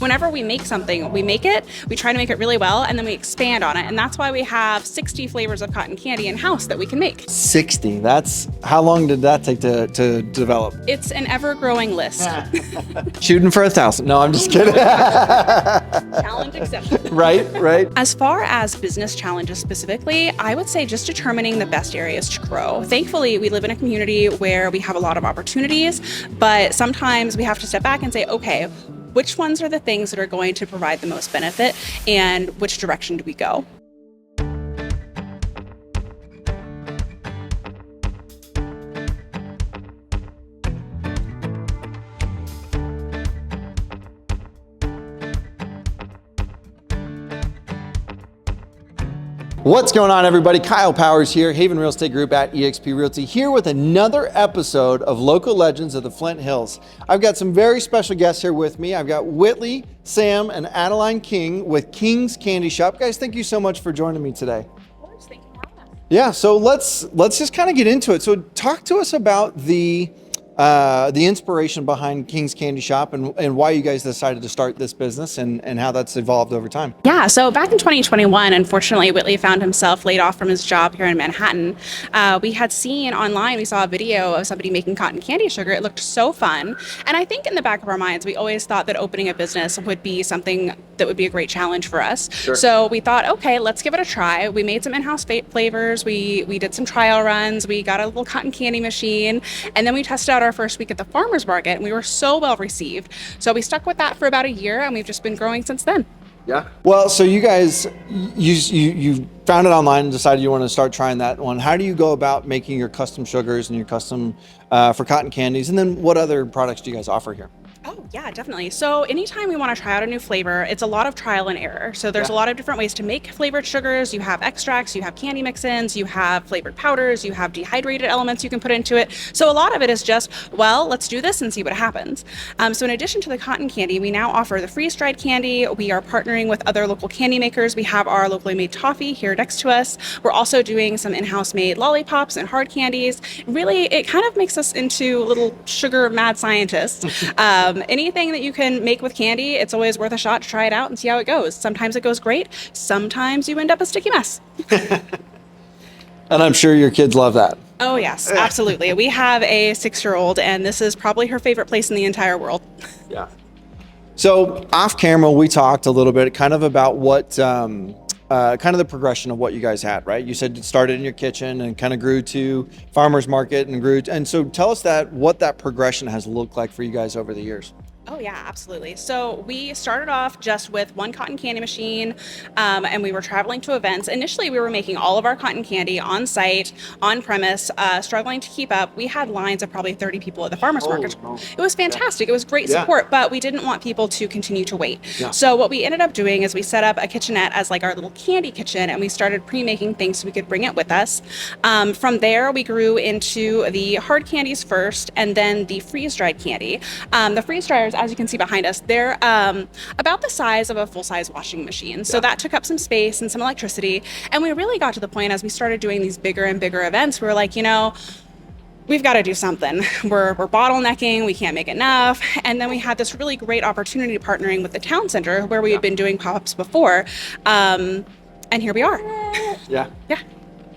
Whenever we make something, we try to make it really well, and then we expand on it. And that's why we have 60 flavors of cotton candy in-house that we can make. 60, that's, how long did that take to develop? It's an ever-growing list. Shooting for 1,000. No, I'm just kidding. Challenge accepted. Right. As far as business challenges specifically, I would say just determining the best areas to grow. Thankfully, we live in a community where we have a lot of opportunities, but sometimes we have to step back and say, okay, which ones are the things that are going to provide the most benefit, and which direction do we go? What's going on, everybody? Kyle Powers here, Haven Real Estate Group at eXp Realty, here with another episode of Local Legends of the Flint Hills. I've got some very special guests here with me. I've got Whitley, Sam, and Adeline King with King's Candy Shop. Guys, thank you so much for joining me today. Of course, thank you for having us. Yeah, so let's just kind of get into it. So talk to us about the inspiration behind King's Candy Shop and why you guys decided to start this business and how that's evolved over time. Yeah, so back in 2021, unfortunately, Whitley found himself laid off from his job here in Manhattan. We had seen online, we saw a video of somebody making cotton candy sugar. It looked so fun. And I think in the back of our minds, we always thought that opening a business would be something that would be a great challenge for us. Sure. So we thought, okay, let's give it a try. We made some in-house flavors. We did some trial runs. We got a little cotton candy machine. And then we tested out our first week at the farmer's market, and we were so well received. So we stuck with that for about a year, and we've just been growing since then. Yeah. Well, so you guys, you found it online and decided you want to start trying that one. How do you go about making your custom sugars and your custom for cotton candies? And then what other products do you guys offer here? Oh, yeah, definitely. So anytime we want to try out a new flavor, it's a lot of trial and error. So there's a lot of different ways to make flavored sugars. You have extracts, you have candy mix-ins, you have flavored powders, you have dehydrated elements you can put into it. So a lot of it is just, well, let's do this and see what happens. So in addition to the cotton candy, we now offer the freeze-dried candy. We are partnering with other local candy makers. We have our locally made toffee here next to us. We're also doing some in-house made lollipops and hard candies. Really, it kind of makes us into little sugar mad scientists. Anything that you can make with candy, it's always worth a shot to try it out and see how it goes. Sometimes it goes great. Sometimes you end up a sticky mess. And I'm sure your kids love that. Oh, yes, absolutely. We have a 6-year-old, and this is probably her favorite place in the entire world. Yeah. So off camera, we talked a little bit kind of about what kind of the progression of what you guys had, right? You said it started in your kitchen and kind of grew to farmer's market and so tell us what that progression has looked like for you guys over the years. Oh yeah, absolutely. So we started off just with one cotton candy machine, and we were traveling to events. Initially, we were making all of our cotton candy on site, on premise, struggling to keep up. We had lines of probably 30 people at the farmer's market. No. It was fantastic. It was great support, but we didn't want people to continue to wait. So what we ended up doing is we set up a kitchenette as like our little candy kitchen, and we started pre-making things so we could bring it with us. From there, we grew into the hard candies first, and then the freeze-dried candy. The freeze dryers, as you can see behind us, they're about the size of a full-size washing machine. So that took up some space and some electricity. And we really got to the point as we started doing these bigger and bigger events, we were like, you know, we've got to do something. We're bottlenecking, we can't make enough. And then we had this really great opportunity partnering with the town center where we had been doing pop-ups before. And here we are. Yeah. Yeah.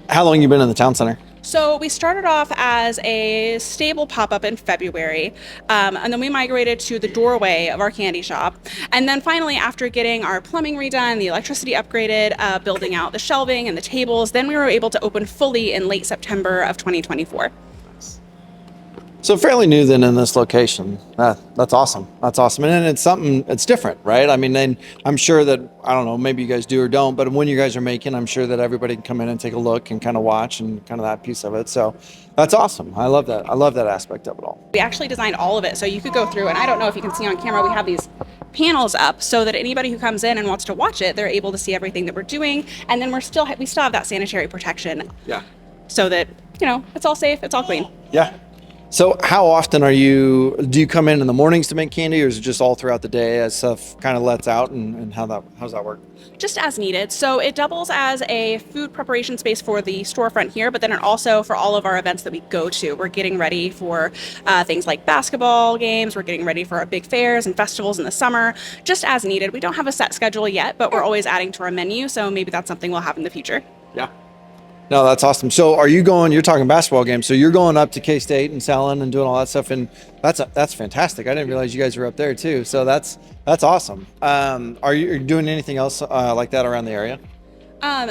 How long have you been in the town center? So we started off as a stable pop-up in February, and then we migrated to the doorway of our candy shop. And then finally, after getting our plumbing redone, the electricity upgraded, building out the shelving and the tables, then we were able to open fully in late September of 2024. So fairly new then in this location. That's awesome. That's awesome. And it's something, it's different, right? I mean, then I'm sure that, I don't know, maybe you guys do or don't, but when you guys are making, I'm sure that everybody can come in and take a look and kind of watch and kind of that piece of it. So that's awesome. I love that. I love that aspect of it all. We actually designed all of it. So you could go through, and I don't know if you can see on camera, we have these panels up so that anybody who comes in and wants to watch it, they're able to see everything that we're doing. And then we still have that sanitary protection. Yeah. So that, you know, it's all safe, it's all clean. Yeah. So how often do you come in the mornings to make candy, or is it just all throughout the day as stuff kind of lets out, and how's that work? Just as needed. So it doubles as a food preparation space for the storefront here, but then it also for all of our events that we go to. We're getting ready for things like basketball games. We're getting ready for our big fairs and festivals in the summer, just as needed. We don't have a set schedule yet, but we're always adding to our menu. So maybe that's something we'll have in the future. Yeah. No, that's awesome. So you're talking basketball games, so you're going up to K-State and selling and doing all that stuff, and that's fantastic. I didn't realize you guys were up there too. So that's awesome. Are you doing anything else like that around the area?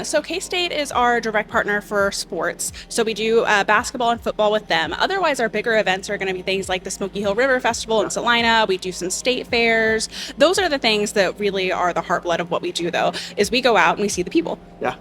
So K-State is our direct partner for sports. So we do basketball and football with them. Otherwise, our bigger events are going to be things like the Smoky Hill River Festival in Salina. We do some state fairs. Those are the things that really are the heartblood of what we do, though, is we go out and we see the people. Yeah.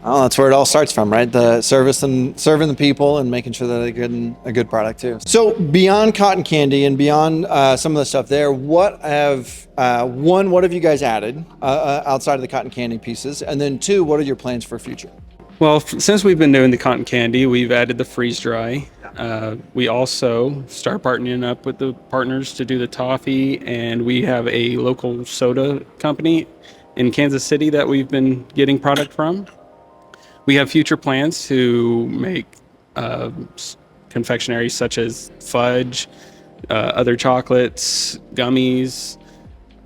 Oh, that's where it all starts from, right? The service and serving the people and making sure that they're getting a good product too. So beyond cotton candy and beyond some of the stuff there, what have you guys added outside of the cotton candy pieces? And then two, what are your plans for future? Well, since we've been doing the cotton candy, we've added the freeze dry. We also start partnering up with the partners to do the toffee, and we have a local soda company in Kansas City that we've been getting product from. We have future plans to make confectionery such as fudge, other chocolates, gummies.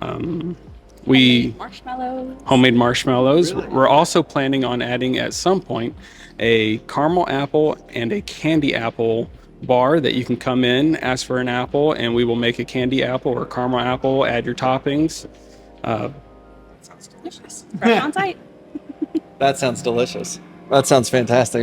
Homemade marshmallows. Really? We're also planning on adding at some point a caramel apple and a candy apple bar that you can come in, ask for an apple, and we will make a candy apple or caramel apple, add your toppings. Sounds delicious. Right on site. That sounds delicious. That sounds fantastic.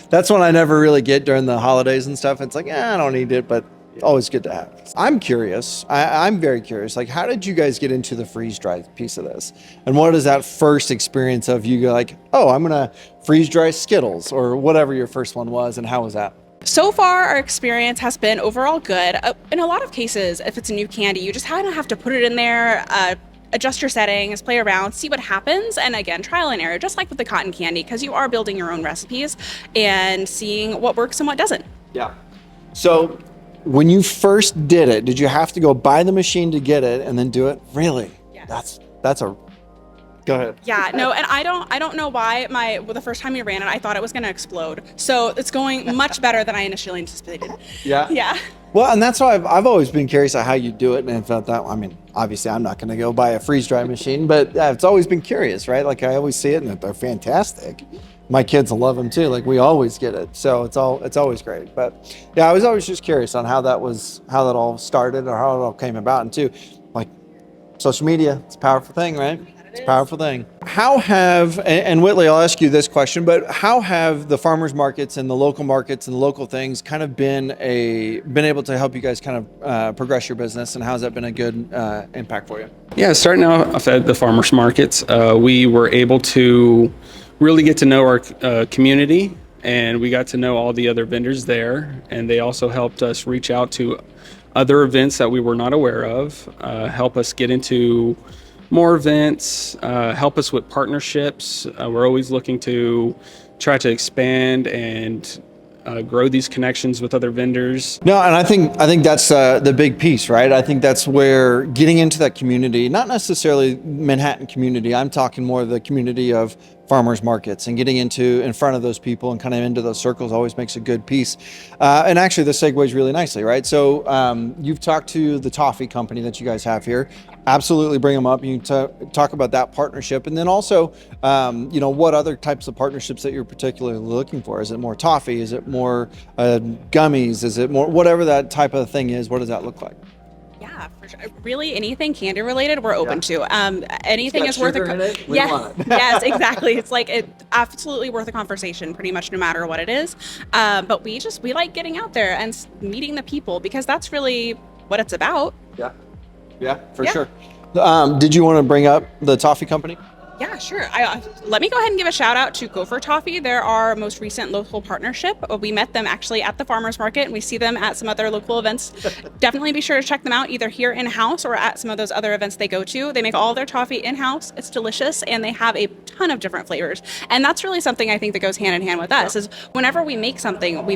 That's one I never really get during the holidays and stuff. It's like, I don't need it, but always good to have. I'm curious. I'm very curious. Like, how did you guys get into the freeze dry piece of this? And what is that first experience of you go like, oh, I'm gonna freeze dry Skittles or whatever your first one was, and how was that? So far, our experience has been overall good. In a lot of cases, if it's a new candy, you just kind of have to put it in there, adjust your settings, play around, see what happens, and again, trial and error, just like with the cotton candy, because you are building your own recipes and seeing what works and what doesn't. Yeah. So when you first did it, did you have to go buy the machine to get it and then do it? Really? Yes. Go ahead. Yeah, no, and I don't know why the first time we ran it, I thought it was going to explode. So it's going much better than I initially anticipated. Yeah. Yeah. Well, and that's why I've always been curious on how you do it, and I felt that. I mean, obviously, I'm not going to go buy a freeze dry machine, but it's always been curious, right? Like I always see it, and they're fantastic. My kids will love them too. Like we always get it, so it's always great. But yeah, I was always just curious on how that all started or how it all came about, and too, like social media, it's a powerful thing, right? It's a powerful thing. How have, and Whitley, I'll ask you this question, but how have the farmers markets and the local markets and the local things kind of been able to help you guys kind of progress your business, and how's that been a good impact for you? Yeah, starting off at the farmers markets, we were able to really get to know our community, and we got to know all the other vendors there, and they also helped us reach out to other events that we were not aware of, help us get into more events, help us with partnerships. We're always looking to try to expand and grow these connections with other vendors. No, and I think that's the big piece, right? I think that's where getting into that community, not necessarily Manhattan community, I'm talking more the community of farmers markets, and getting in front of those people and kind of into those circles always makes a good piece. And actually this segues really nicely, right? So you've talked to the toffee company that you guys have here. Absolutely bring them up. You can talk about that partnership, and then also, what other types of partnerships that you're particularly looking for? Is it more toffee? Is it more gummies? Is it more whatever that type of thing is? What does that look like? Yeah, for sure. Really, anything candy related, we're open to. Anything is worth Yes, exactly. It's like it's absolutely worth a conversation, pretty much no matter what it is. But we like getting out there and meeting the people, because that's really what it's about. Yeah, for sure. Did you want to bring up the toffee company? Yeah, sure. Let me go ahead and give a shout out to Gopher Toffee. They're our most recent local partnership. We met them actually at the farmers market, and we see them at some other local events. Definitely be sure to check them out either here in-house or at some of those other events they go to. They make all their toffee in-house. It's delicious, and they have a ton of different flavors. And that's really something I think that goes hand in hand with us is whenever we make something, we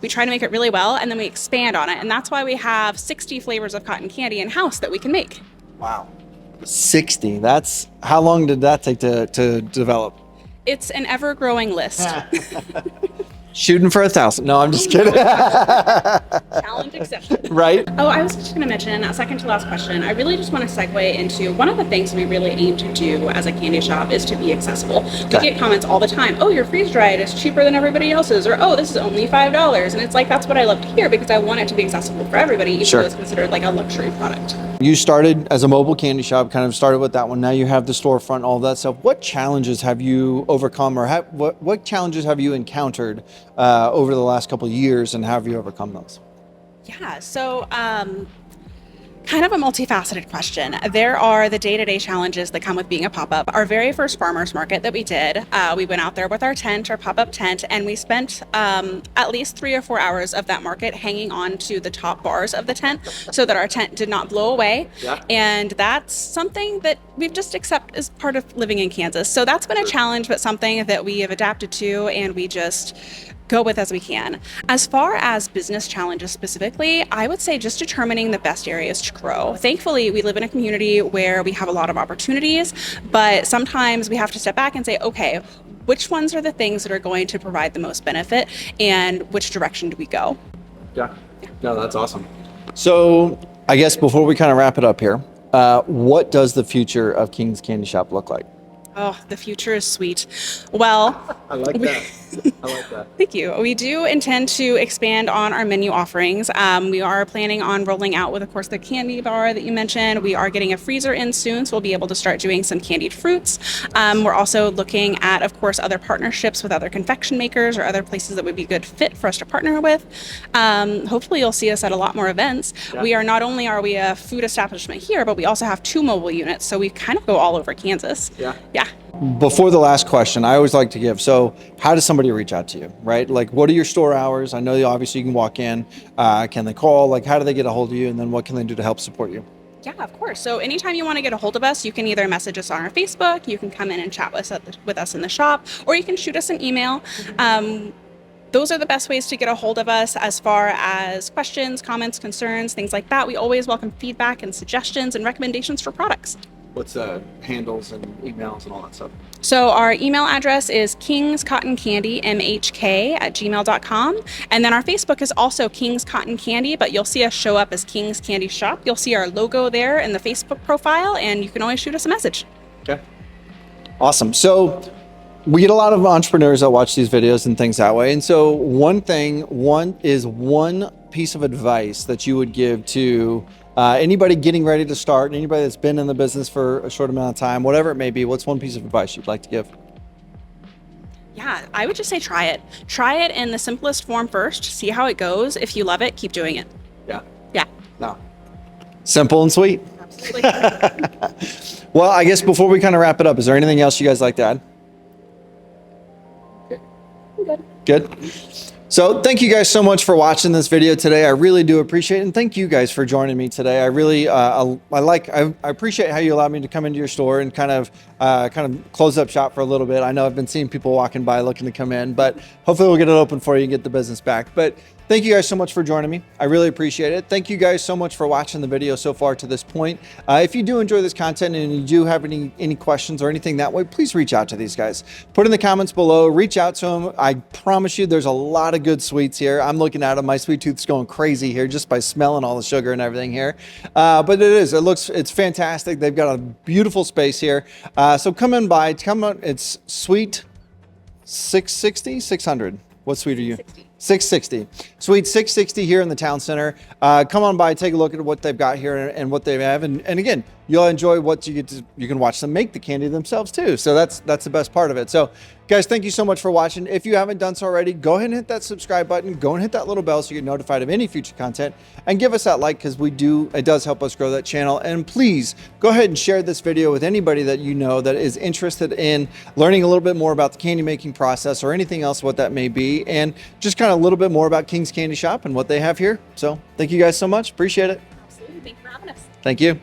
try to make it really well, and then we expand on it. And that's why we have 60 flavors of cotton candy in-house that we can make. Wow. 60. That's how long did that take to develop? It's an ever-growing list. Shooting for 1,000. No, I'm just kidding. Challenge accepted. Right? Oh, I was just going to mention, a second to last question. I really just want to segue into one of the things we really aim to do as a candy shop is to be accessible. We get comments all the time. Oh, your freeze dried is cheaper than everybody else's, or oh, this is only $5. And it's like, that's what I love to hear because I want it to be accessible for everybody, even though it's considered like a luxury product. You started as a mobile candy shop, kind of started with that one. Now you have the storefront, all that stuff. What challenges have you overcome, or what challenges have you encountered over the last couple of years, and how have you overcome those? Yeah, so kind of a multifaceted question. There are the day-to-day challenges that come with being a pop-up. Our very first farmers market that we did, we went out there with our tent, our pop-up tent, and we spent at least 3 or 4 hours of that market hanging on to the top bars of the tent so that our tent did not blow away. Yeah. And that's something that we've just accepted as part of living in Kansas. So that's been a challenge, but something that we have adapted to, and we just go with as we can. As far as business challenges specifically, I would say just determining the best areas to grow. Thankfully, we live in a community where we have a lot of opportunities, but sometimes we have to step back and say, okay, which ones are the things that are going to provide the most benefit, and which direction do we go? Yeah, no, that's awesome. So I guess before we kind of wrap it up here, what does the future of King's Candy Shop look like? Oh, the future is sweet. Well, I like that. I like that. Thank you. We do intend to expand on our menu offerings. We are planning on rolling out with, of course, the candy bar that you mentioned. We are getting a freezer in soon, so we'll be able to start doing some candied fruits. We're also looking at, of course, other partnerships with other confection makers or other places that would be a good fit for us to partner with. Hopefully, you'll see us at a lot more events. Yeah. We are not only are we a food establishment here, but we also have 2 mobile units, so we kind of go all over Kansas. Yeah. Before the last question, I always like to give, so how does somebody reach out to you, right? Like, what are your store hours? I know obviously you can walk in. Can they call? Like, how do they get a hold of you? And then what can they do to help support you? Yeah, of course. So anytime you want to get a hold of us, you can either message us on our Facebook, you can come in and chat with us in the shop, or you can shoot us an email. Those are the best ways to get a hold of us as far as questions, comments, concerns, things like that. We always welcome feedback and suggestions and recommendations for products. What's handles and emails and all that stuff? So our email address is kingscottoncandy@gmail.com, and then our Facebook is also King's Cotton Candy, but you'll see us show up as King's Candy Shop. You'll see our logo there in the Facebook profile, and you can always shoot us a message. Okay. Awesome. So we get a lot of entrepreneurs that watch these videos and things that way. And so one piece of advice that you would give to anybody getting ready to start, anybody that's been in the business for a short amount of time, whatever it may be, what's one piece of advice you'd like to give? Yeah, I would just say try it. Try it in the simplest form first, see how it goes. If you love it, keep doing it. Yeah. Yeah. No. Simple and sweet. Absolutely. Well, I guess before we kind of wrap it up, is there anything else you guys like to add? I'm good. Good. So thank you guys so much for watching this video today. I really do appreciate it. And thank you guys for joining me today. I really, I appreciate how you allowed me to come into your store and kind of close up shop for a little bit. I know I've been seeing people walking by looking to come in, but hopefully we'll get it open for you and get the business back. But thank you guys so much for joining me. I really appreciate it. Thank you guys so much for watching the video so far to this point. If you do enjoy this content and you do have any questions or anything that way, please reach out to these guys. Put in the comments below, reach out to them. I promise you there's a lot of good sweets here. I'm looking at them. My sweet tooth's going crazy here just by smelling all the sugar and everything here. But it's fantastic. They've got a beautiful space here. So come on by, it's sweet 600. What suite are you? 660. Suite 660 here in the town center. Come on by, take a look at what they've got here and what they have. And again, you'll enjoy what you can watch them make the candy themselves too. So that's the best part of it. So Guys, thank you so much for watching. If you haven't done so already, go ahead and hit that subscribe button. Go and hit that little bell so you get notified of any future content, and give us that like, because it does help us grow that channel. And please go ahead and share this video with anybody that you know that is interested in learning a little bit more about the candy making process or anything else, what that may be, and just kind of a little bit more about King's Candy Shop and what they have here. So thank you guys so much. Appreciate it. Absolutely. Thanks for having us. Thank you.